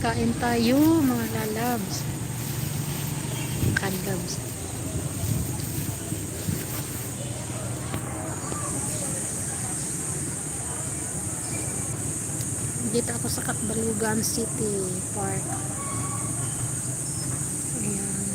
Kain tayo mga lalabs. Kadlabs. Dito ako sa Katbalugan City Park. Ayan.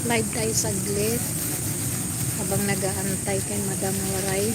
Live tayo saglit habang nag-aantay kay Madam Waray.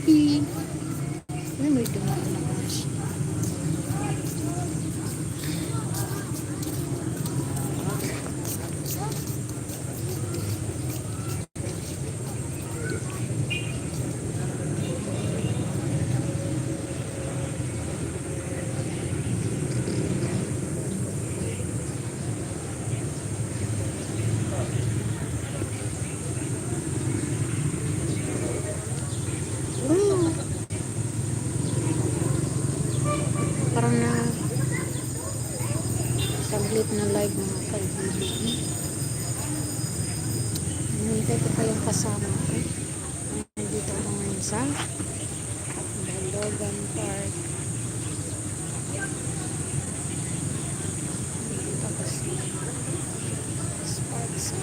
Ano may dumaan na ba siya? Parang na saglit na live mga kaibigan. Nandito ko pa yung kasama ko. Nandito ako ngayon sa Balogan Park. Nandito ako sa park sa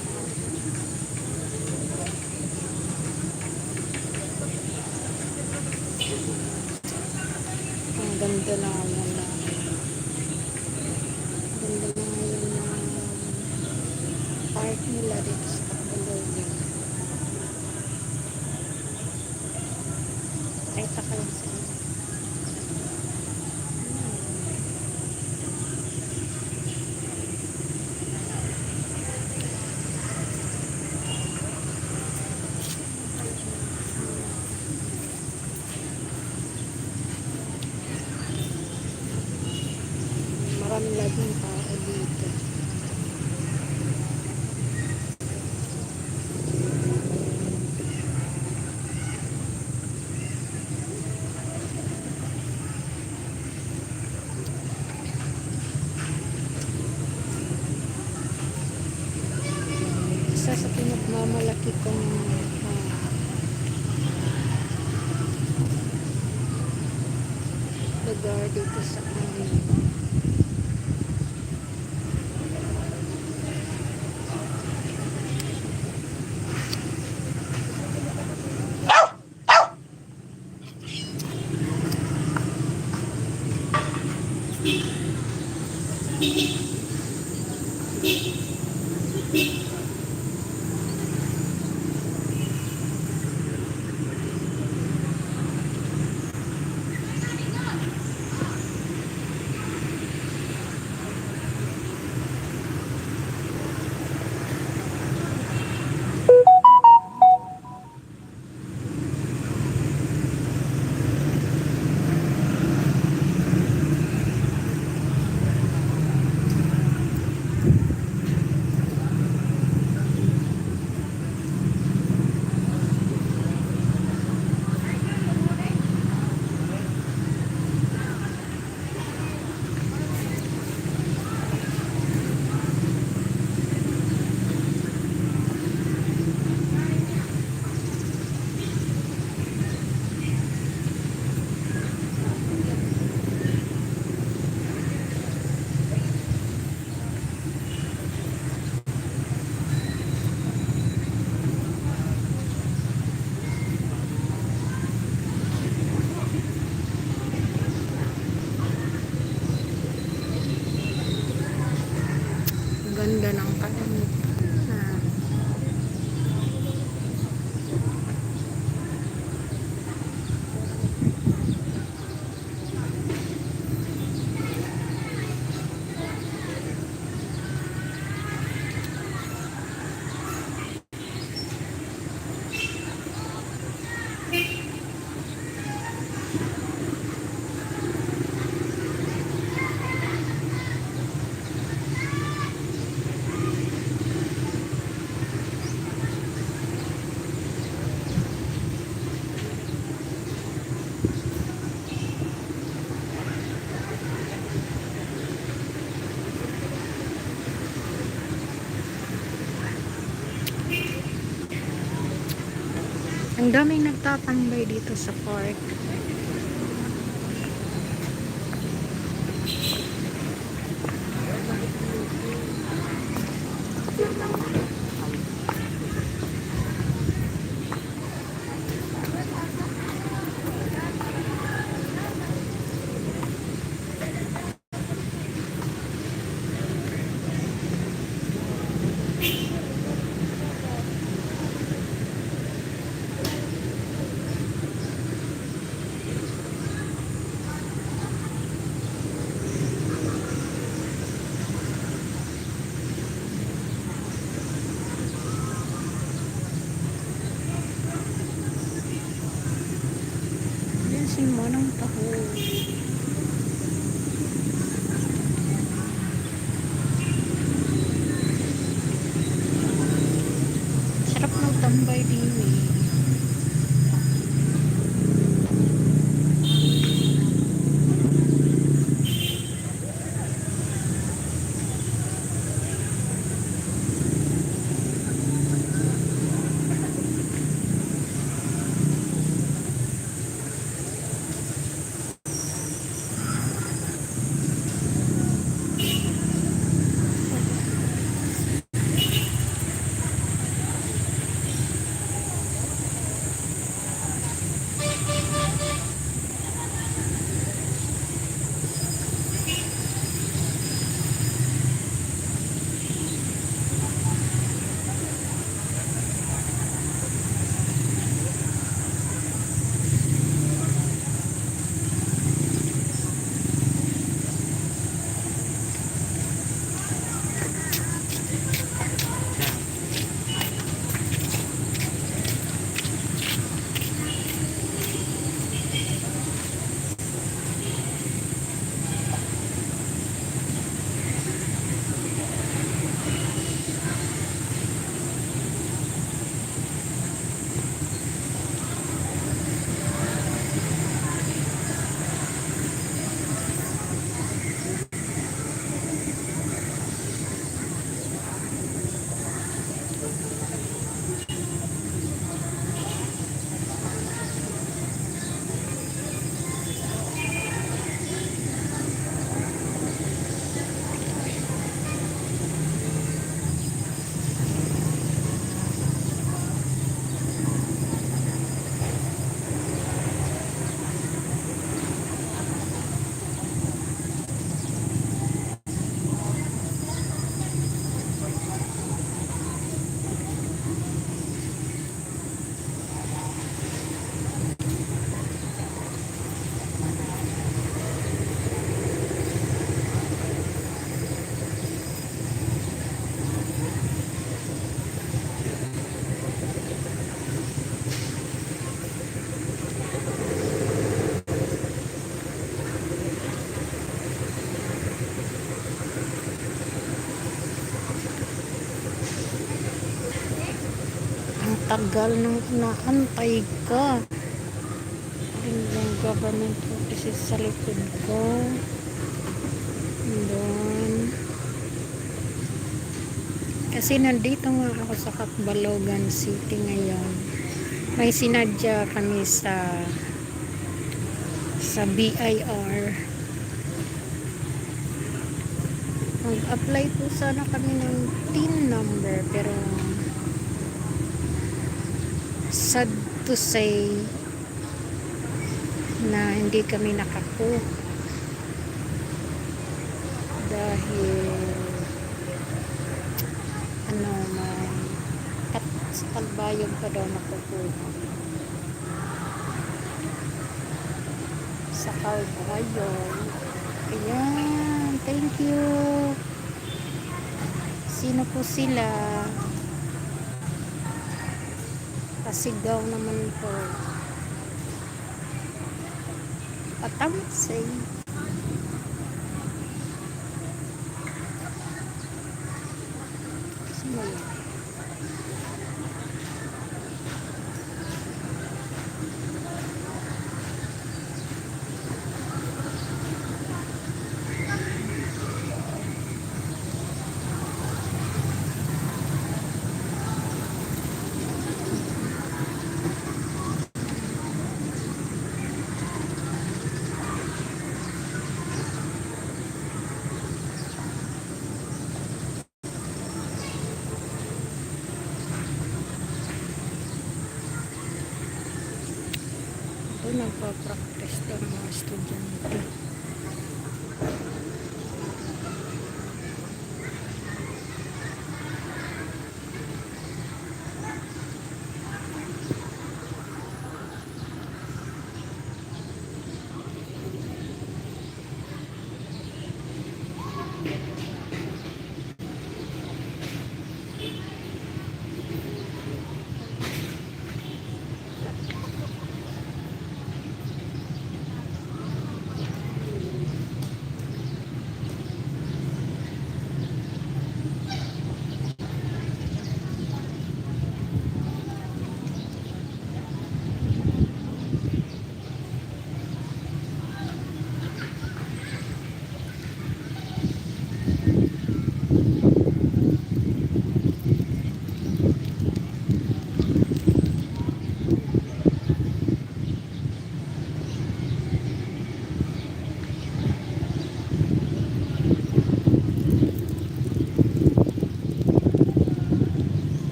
ang ganda na wala. Ganda na ngayon na park nila dito sa Balogan. Kahit ako lang sa maraming laging tao dito. Isa sa pinagmamalaki kong lugar dito sa amin. Ganda ng kainit. Ang daming nagtatambay dito sa park. Tapusin mo ng taho. Sarap ng tambay din eh. Ang tagal nang naantay ka. Yung government offices sa likod ko. Doon. Kasi nandito nga ako sa Catbalogan City ngayon. May sinadya kami sa BIR. Mag-apply po sana kami ng TIN number pero sad to say na hindi kami nakaku dahil may sa Kalbayog pa daw nakukuha sa Kalbayog. Ayan, thank you. Sino po sila? Pasigaw naman po. Patamsay. Sino yan? Nagpa-practice daw mga estudyante.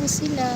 ko sila.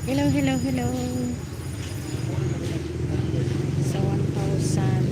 Hello, hello, hello. Sa 1,000.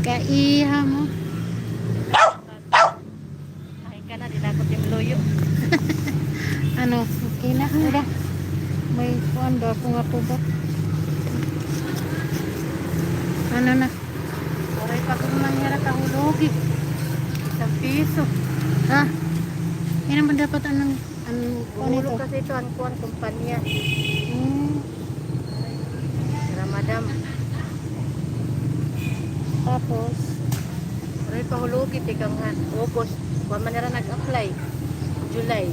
Kaiha mo. Kain ka na, dinakot yung loyo. Ano, okay na. Udah. May kuwan daw kung ako ba. Ano na? Oray pa kung nangyara kahulog eh. 1 piso. Ha? Yan naman dapat anong kuwan ito? Hulog kasi ito ang kuwan kumpanya. Hmm. Ramadam. Tapos, Oray pa hulog ito kang August. Kuwan man nila nag-apply. July.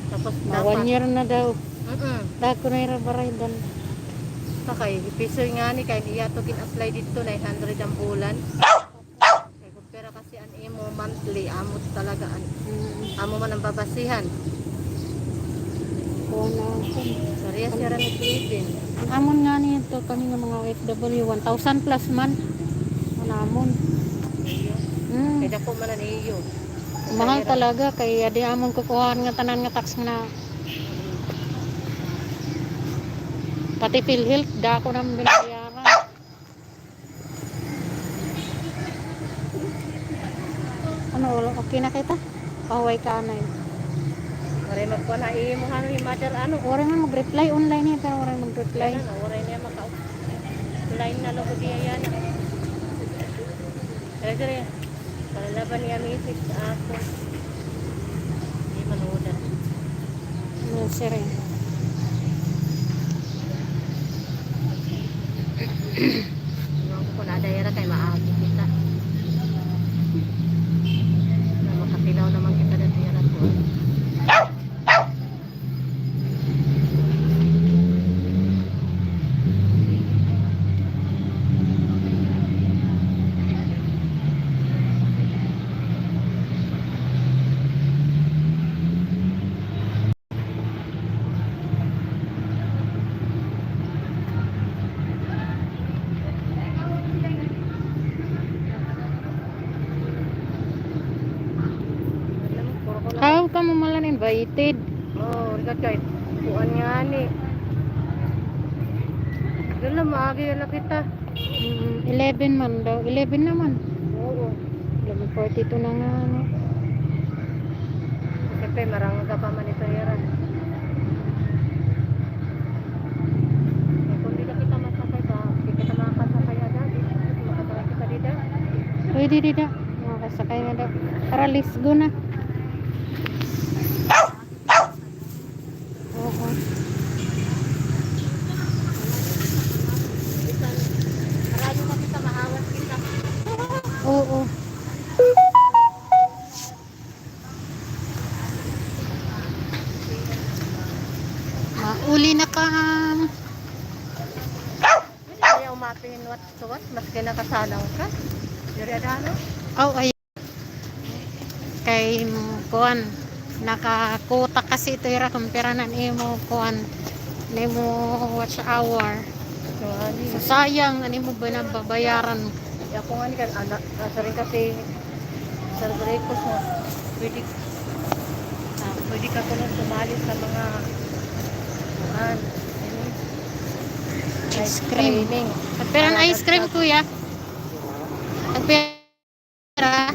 Tapos na 1 year na daw. Dako na irabaray dan. Kay piso nga ni kay niya to kin-apply dito 900 ang bulan. Kay kung pera kasi an imo monthly amo talaga an amo man ang babasihan. Kuwan na ako. Sariya siya rin Philippine. Amon nga nito kami nga mga OFW 1,000 plus man. Amon. Kay dako man na niyo. Mahal talaga kay di amon kukuhaan nga tanan nga tax nga pati PhilHealth dako nang binayaran. Ano okay na kita? Pahuway ka na yun. Oray magkuha na imo ano yung mother ano. Oray man mag-reply online niya pero oray mag-reply. Oray niya line na logo diya yan. Kaya palalaban niya music sa ako. Hindi manood. Ano sir eh. Yung ko na dayara kay maagi kita. Na makatilaw naman kita dito yan ako. How ka mo malan invited? Oh, rigat kahit kuan nga ni. Doon lang maagi na kita. 11 man daw. 11 naman. Oo. 11:42 na nga. Ano. Siyempre, marang ka pa man ito yaran. Kung di na kita masakay ba, di kita makakasakay agad. Makasakay kita dito. Pwede dito. Makasakay na daw. Tara, let's go na. Oo. Marami na kita mahawas kita. Oo. Mauli na ka. pingin what to what, mas kinakasanaw ka. Diri ada no? Oh, ay. Kay kuan nakakuta kasi ito ira kumpira na nimo kuan nimo watch hour. So, ani. So, sayang ani mo ba na babayaran mo? Ya ko nga ni kan anak, rin kasi sa Greco mo. Pwede pwede ka kuno sumali sa mga kuan. Ice cream. Training. Nagperan ice cream kuya. Nagpera.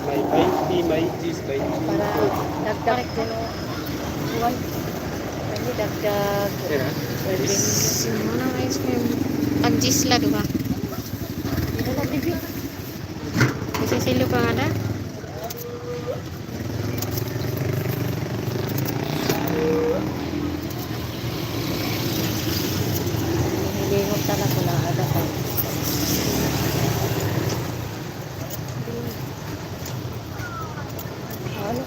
May 20, may cheese, may Para dagdag kuno kuan. Kani dagdag Sira? revenue. Sino ng ice cream? Pag-gisla, diba? Dito na bibi. Kasi silo pa nga na. Hilingot talaga ko na ada pa. Ano?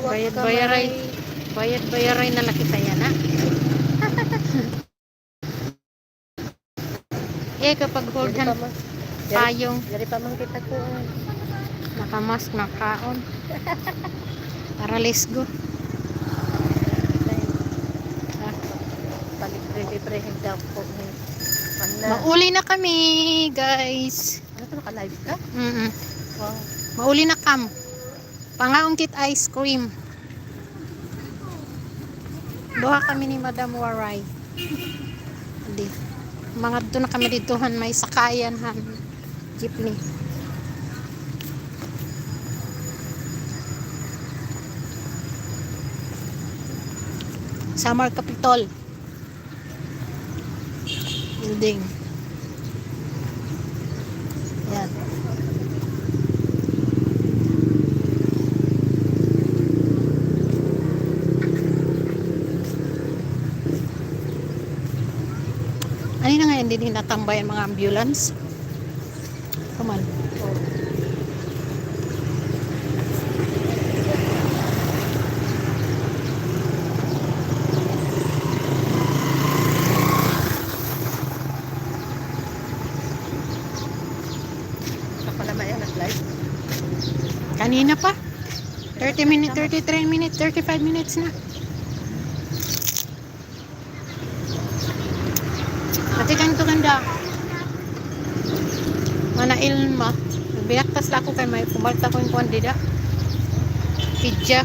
Bayad-bayaray. Bayad-bayaray na laki tayo na. Kapag holdan payong, Dari pa man kita ko. nakamask, nakaon. Para let's go. Palit libre daw po ni. Mauli na kami, guys. Ano to naka-live ka? Wow. Mauli na kam. Pangaungkit ice cream. Duha kami ni Madam Waray. Hindi. Mga doon na kami ditohan, may sakayan han. Jeepney. Summer Capitol. Building. Yan. Ano na nga hindi natambay ang mga ambulance? Come on. Kapala ba yan nag-live? Kanina pa. 30 minutes, 33 minutes, 35 minutes na. Ate kang to ganda. Mana ilma. Binaktas la ako kay may pumalta ko yung kandida. Pidya.